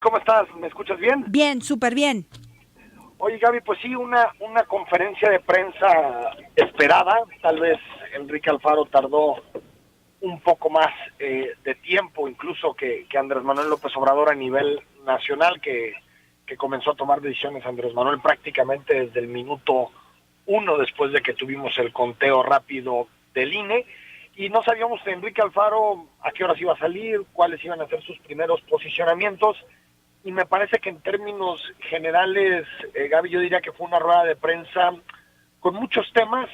¿cómo estás? ¿Me escuchas bien? Bien, súper bien. Oye, Gaby, pues sí, una conferencia de prensa esperada. Tal vez Enrique Alfaro tardó un poco más de tiempo, incluso que Andrés Manuel López Obrador a nivel nacional, que comenzó a tomar decisiones Andrés Manuel prácticamente desde el minuto 1 después de que tuvimos el conteo rápido del INE. Y no sabíamos de Enrique Alfaro a qué horas iba a salir, cuáles iban a ser sus primeros posicionamientos. Y me parece que en términos generales, Gaby, yo diría que fue una rueda de prensa con muchos temas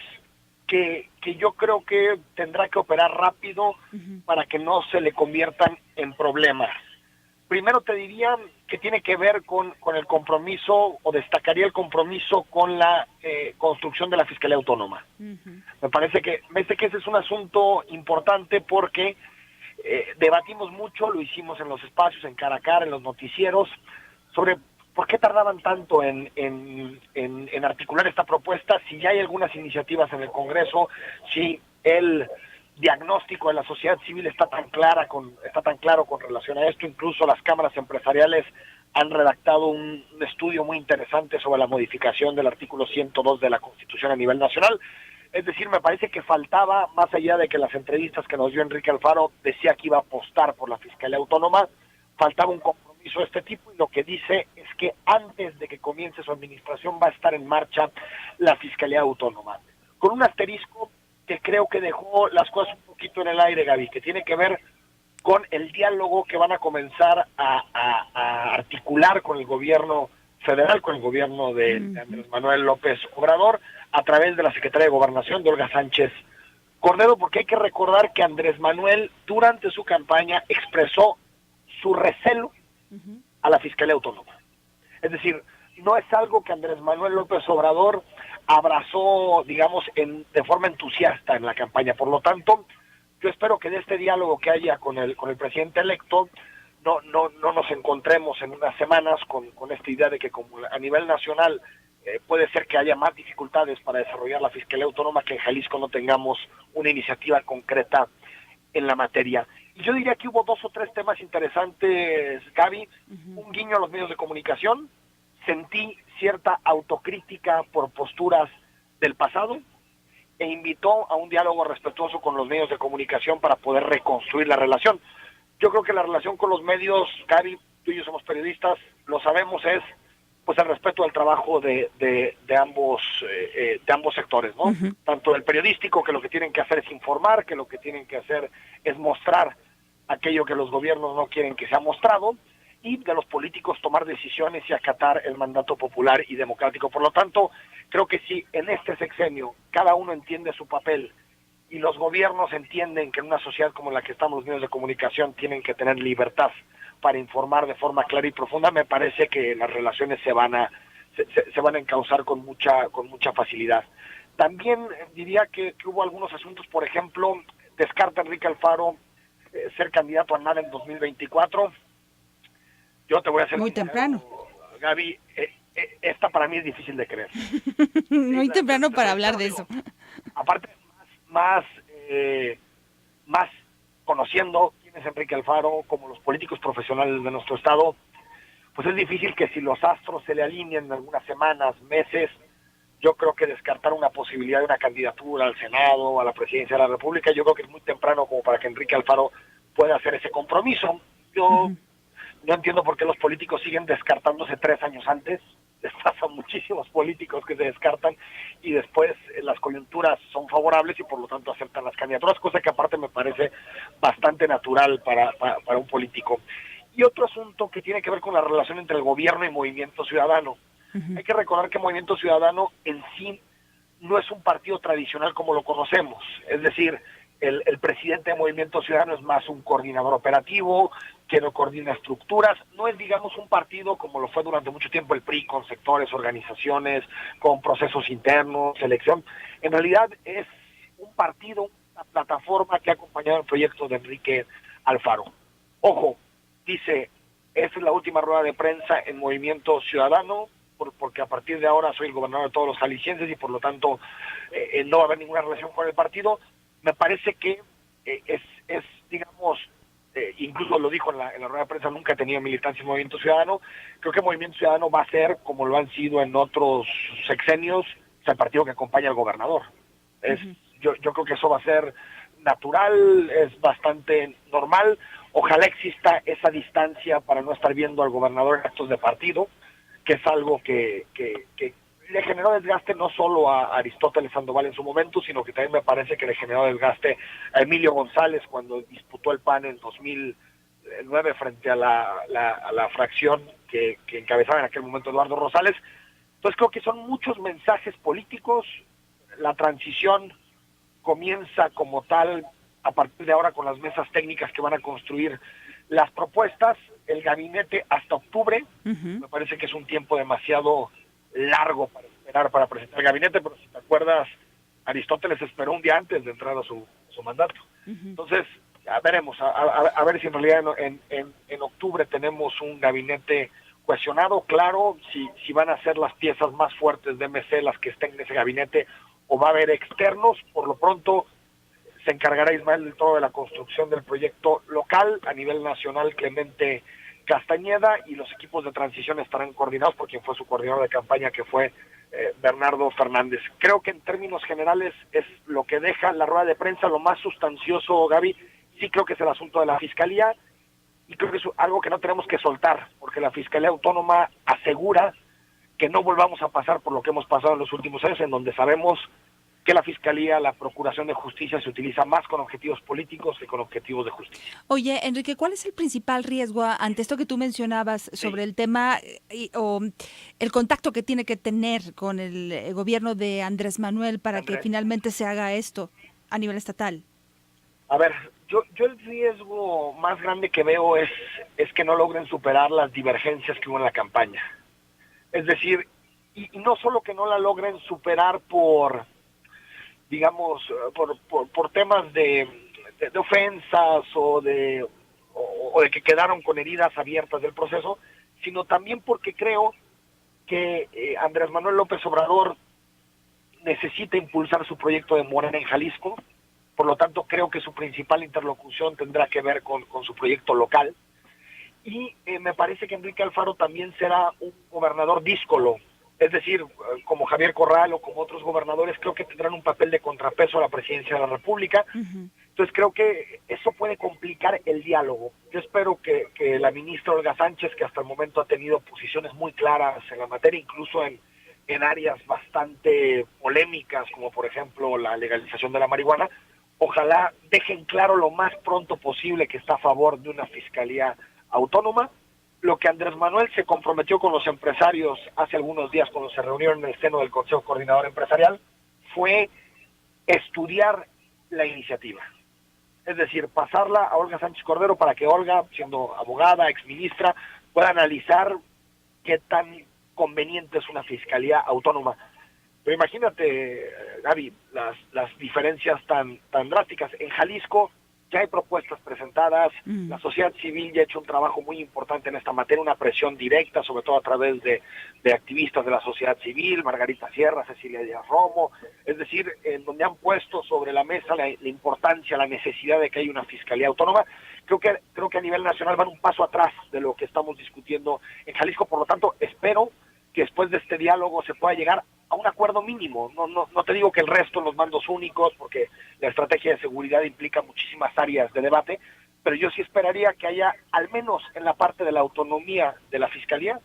que yo creo que tendrá que operar rápido para que no se le conviertan en problemas. Primero te diría que tiene que ver con el compromiso, o destacaría el compromiso con la construcción de la Fiscalía Autónoma. Me parece que ese es un asunto importante porque debatimos mucho, lo hicimos en los espacios, en cara a cara, en los noticieros, sobre por qué tardaban tanto en articular esta propuesta, si ya hay algunas iniciativas en el Congreso, si el diagnóstico de la sociedad civil está tan claro con relación a esto. Incluso las cámaras empresariales han redactado un estudio muy interesante sobre la modificación del artículo 102 de la Constitución a nivel nacional. Es decir, me parece que faltaba, más allá de que las entrevistas que nos dio Enrique Alfaro decía que iba a apostar por la Fiscalía Autónoma, faltaba un compromiso de este tipo, y lo que dice es que antes de que comience su administración va a estar en marcha la Fiscalía Autónoma. Con un asterisco que creo que dejó las cosas un poquito en el aire, Gaby, que tiene que ver con el diálogo que van a comenzar a articular con el gobierno federal, con el gobierno de Andrés Manuel López Obrador, a través de la Secretaría de Gobernación, de Olga Sánchez Cordero, porque hay que recordar que Andrés Manuel, durante su campaña, expresó su recelo a la Fiscalía Autónoma. Es decir, no es algo que Andrés Manuel López Obrador abrazó, digamos, de forma entusiasta en la campaña. Por lo tanto, yo espero que de este diálogo que haya con el presidente electo, no nos encontremos en unas semanas con esta idea de que como a nivel nacional puede ser que haya más dificultades para desarrollar la Fiscalía Autónoma, que en Jalisco no tengamos una iniciativa concreta en la materia. Y yo diría que hubo 2 o 3 temas interesantes, Gaby. Un guiño a los medios de comunicación. Sentí cierta autocrítica por posturas del pasado, e invitó a un diálogo respetuoso con los medios de comunicación para poder reconstruir la relación. Yo creo que la relación con los medios, Gaby, tú y yo somos periodistas, lo sabemos, es pues el respeto al trabajo de ambos sectores, ¿no? Tanto el periodístico, que lo que tienen que hacer es informar, que lo que tienen que hacer es mostrar aquello que los gobiernos no quieren que sea mostrado, y de los políticos tomar decisiones y acatar el mandato popular y democrático. Por lo tanto, creo que si en este sexenio cada uno entiende su papel y los gobiernos entienden que en una sociedad como la que estamos, los medios de comunicación tienen que tener libertad para informar de forma clara y profunda, me parece que las relaciones se van a encauzar con mucha facilidad. También diría que hubo algunos asuntos, por ejemplo, descarta Enrique Alfaro ser candidato a nada en 2024. Yo te voy a ser Muy sincero, temprano. Gaby, esta para mí es difícil de creer. Muy temprano para Te hablar lo de digo. eso. Aparte, más conociendo quién es Enrique Alfaro, como los políticos profesionales de nuestro estado, pues es difícil que si los astros se le alineen en algunas semanas, meses, yo creo que descartar una posibilidad de una candidatura al Senado, a la presidencia de la República, yo creo que es muy temprano como para que Enrique Alfaro pueda hacer ese compromiso. Yo no entiendo por qué los políticos siguen descartándose 3 años antes. Les pasa a muchísimos políticos que se descartan y después las coyunturas son favorables y por lo tanto aceptan las candidaturas, cosa que aparte me parece bastante natural para un político. Y otro asunto que tiene que ver con la relación entre el gobierno y Movimiento Ciudadano. Hay que recordar que Movimiento Ciudadano en sí no es un partido tradicional como lo conocemos. Es decir, el presidente de Movimiento Ciudadano es más un coordinador operativo, que no coordina estructuras. No es, digamos, un partido como lo fue durante mucho tiempo el PRI, con sectores, organizaciones, con procesos internos, selección. En realidad es un partido, una plataforma que ha acompañado el proyecto de Enrique Alfaro. Ojo, dice, esta es la última rueda de prensa en Movimiento Ciudadano, porque a partir de ahora soy el gobernador de todos los jaliscienses y por lo tanto no va a haber ninguna relación con el partido. Me parece que es digamos, incluso lo dijo en la rueda de prensa, nunca ha tenido militancia en Movimiento Ciudadano. Creo que Movimiento Ciudadano va a ser, como lo han sido en otros sexenios, el partido que acompaña al gobernador. Yo creo que eso va a ser natural, es bastante normal. Ojalá exista esa distancia para no estar viendo al gobernador en actos de partido, que es algo que le generó desgaste no solo a Aristóteles Sandoval en su momento, sino que también me parece que le generó desgaste a Emilio González cuando disputó el PAN en 2009 frente a la fracción que encabezaba en aquel momento Eduardo Rosales. Entonces creo que son muchos mensajes políticos. La transición comienza como tal a partir de ahora con las mesas técnicas que van a construir las propuestas, el gabinete hasta octubre. Me parece que es un tiempo demasiado largo para esperar para presentar el gabinete, pero si te acuerdas, Aristóteles esperó un día antes de entrar a su mandato. Entonces, ya veremos, a ver si en realidad en octubre tenemos un gabinete cohesionado, claro, si van a ser las piezas más fuertes de MC las que estén en ese gabinete, o va a haber externos. Por lo pronto se encargará Ismael del Toro de la construcción del proyecto local. A nivel nacional, Clemente Castañeda, y los equipos de transición estarán coordinados por quien fue su coordinador de campaña, que fue Bernardo Fernández. Creo que en términos generales es lo que deja la rueda de prensa. Lo más sustancioso, Gaby, sí creo que es el asunto de la Fiscalía, y creo que es algo que no tenemos que soltar, porque la Fiscalía Autónoma asegura que no volvamos a pasar por lo que hemos pasado en los últimos años, en donde sabemos que la Fiscalía, la Procuración de Justicia se utiliza más con objetivos políticos que con objetivos de justicia. Oye, Enrique, ¿cuál es el principal riesgo ante esto que tú mencionabas sobre el tema o el contacto que tiene que tener con el gobierno de Andrés Manuel para que finalmente se haga esto a nivel estatal? A ver, yo el riesgo más grande que veo es que no logren superar las divergencias que hubo en la campaña. Es decir, y no solo que no la logren superar por temas de ofensas o de que quedaron con heridas abiertas del proceso, sino también porque creo que Andrés Manuel López Obrador necesita impulsar su proyecto de Morena en Jalisco. Por lo tanto, creo que su principal interlocución tendrá que ver con su proyecto local. Y me parece que Enrique Alfaro también será un gobernador díscolo, es decir, como Javier Corral o como otros gobernadores, creo que tendrán un papel de contrapeso a la presidencia de la República. Entonces creo que eso puede complicar el diálogo. Yo espero que la ministra Olga Sánchez, que hasta el momento ha tenido posiciones muy claras en la materia, incluso en áreas bastante polémicas, como por ejemplo la legalización de la marihuana, ojalá dejen claro lo más pronto posible que está a favor de una fiscalía autónoma. Lo que Andrés Manuel se comprometió con los empresarios hace algunos días cuando se reunieron en el seno del Consejo Coordinador Empresarial fue estudiar la iniciativa. Es decir, pasarla a Olga Sánchez Cordero para que Olga, siendo abogada, exministra, pueda analizar qué tan conveniente es una fiscalía autónoma. Pero imagínate, Gaby, las diferencias tan drásticas. En Jalisco ya hay propuestas presentadas, la sociedad civil ya ha hecho un trabajo muy importante en esta materia, una presión directa, sobre todo a través de activistas de la sociedad civil, Margarita Sierra, Cecilia Díaz Romo, es decir, en donde han puesto sobre la mesa la importancia, la necesidad de que haya una fiscalía autónoma. Creo que a nivel nacional van un paso atrás de lo que estamos discutiendo en Jalisco. Por lo tanto, espero que después de este diálogo se pueda llegar a un acuerdo mínimo. No te digo que el resto, los mandos únicos, porque la estrategia de seguridad implica muchísimas áreas de debate, pero yo sí esperaría que haya, al menos en la parte de la autonomía de la Fiscalía,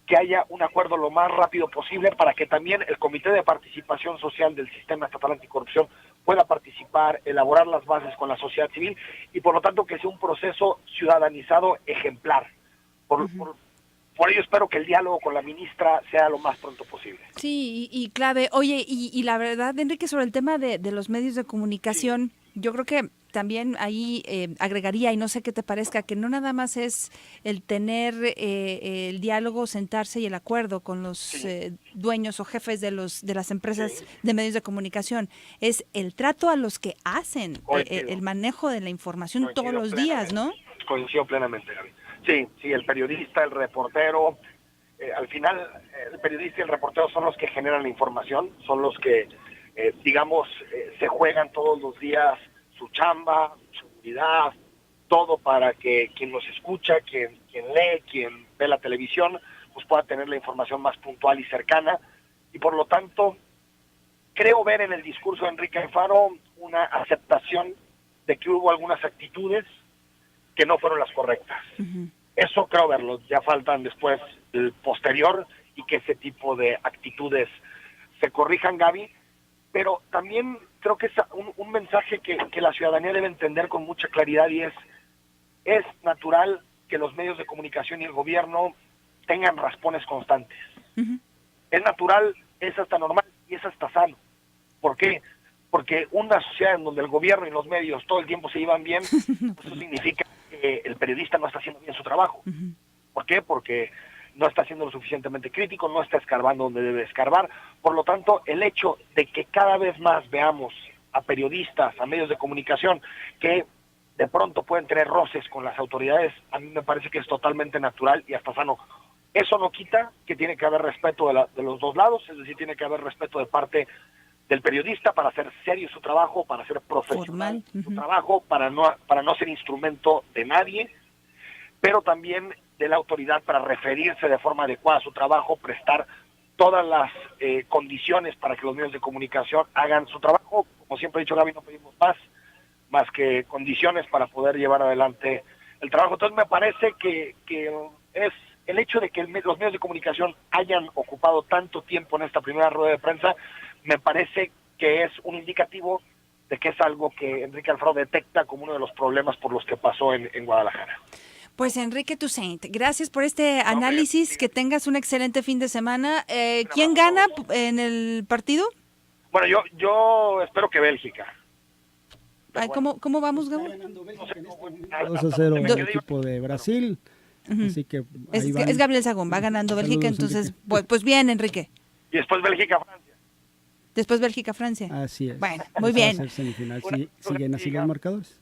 que haya un acuerdo lo más rápido posible para que también el Comité de Participación Social del Sistema Estatal Anticorrupción pueda participar, elaborar las bases con la sociedad civil y por lo tanto que sea un proceso ciudadanizado ejemplar. Por ello espero que el diálogo con la ministra sea lo más pronto posible. Sí, y clave. Oye, y la verdad, Enrique, sobre el tema de los medios de comunicación, yo creo que también ahí agregaría, y no sé qué te parezca, que no nada más es el tener el diálogo, sentarse y el acuerdo con los dueños o jefes de las empresas de medios de comunicación, es el trato a los que hacen el manejo de la información todos los días, ¿no? Coincido plenamente, Gaby. Sí, el periodista, el reportero, al final el periodista y el reportero son los que generan la información, son los que, se juegan todos los días su chamba, su seguridad, todo para que quien nos escucha, quien lee, quien ve la televisión, pues pueda tener la información más puntual y cercana. Y por lo tanto, creo ver en el discurso de Enrique Alfaro una aceptación de que hubo algunas actitudes que no fueron las correctas. Uh-huh. Eso creo verlo. Ya faltan después el posterior y que ese tipo de actitudes se corrijan, Gaby. Pero también creo que es un mensaje que la ciudadanía debe entender con mucha claridad, y es natural que los medios de comunicación y el gobierno tengan raspones constantes. Uh-huh. Es natural, es hasta normal y es hasta sano. ¿Por qué? Porque una sociedad en donde el gobierno y los medios todo el tiempo se llevan bien, eso significa que el periodista no está haciendo bien su trabajo. Uh-huh. ¿Por qué? Porque no está siendo lo suficientemente crítico, no está escarbando donde debe escarbar. Por lo tanto, el hecho de que cada vez más veamos a periodistas, a medios de comunicación, que de pronto pueden tener roces con las autoridades, a mí me parece que es totalmente natural y hasta sano. Eso no quita que tiene que haber respeto de los dos lados, es decir, tiene que haber respeto de parte del periodista para hacer serio su trabajo, para ser profesional su trabajo, para no ser instrumento de nadie, pero también de la autoridad para referirse de forma adecuada a su trabajo, prestar todas las condiciones para que los medios de comunicación hagan su trabajo. Como siempre he dicho, Gaby, no pedimos más que condiciones para poder llevar adelante el trabajo. Entonces me parece que es el hecho de que los medios de comunicación hayan ocupado tanto tiempo en esta primera rueda de prensa, me parece que es un indicativo de que es algo que Enrique Alfaro detecta como uno de los problemas por los que pasó en Guadalajara. Pues Enrique Toussaint, gracias por este análisis, que tengas un excelente fin de semana. ¿Quién gana en el partido? Bueno, yo espero que Bélgica. Ay, ¿cómo vamos, Gabo? 2-0 el equipo de Brasil. Uh-huh. Así que es Gabriel Sagún, va ganando Bélgica, entonces, pues bien, Enrique. Y después Bélgica-Francia. Después Bélgica-Francia. Así es. Bueno, muy bien. Semifinal. ¿Siguen así los marcadores?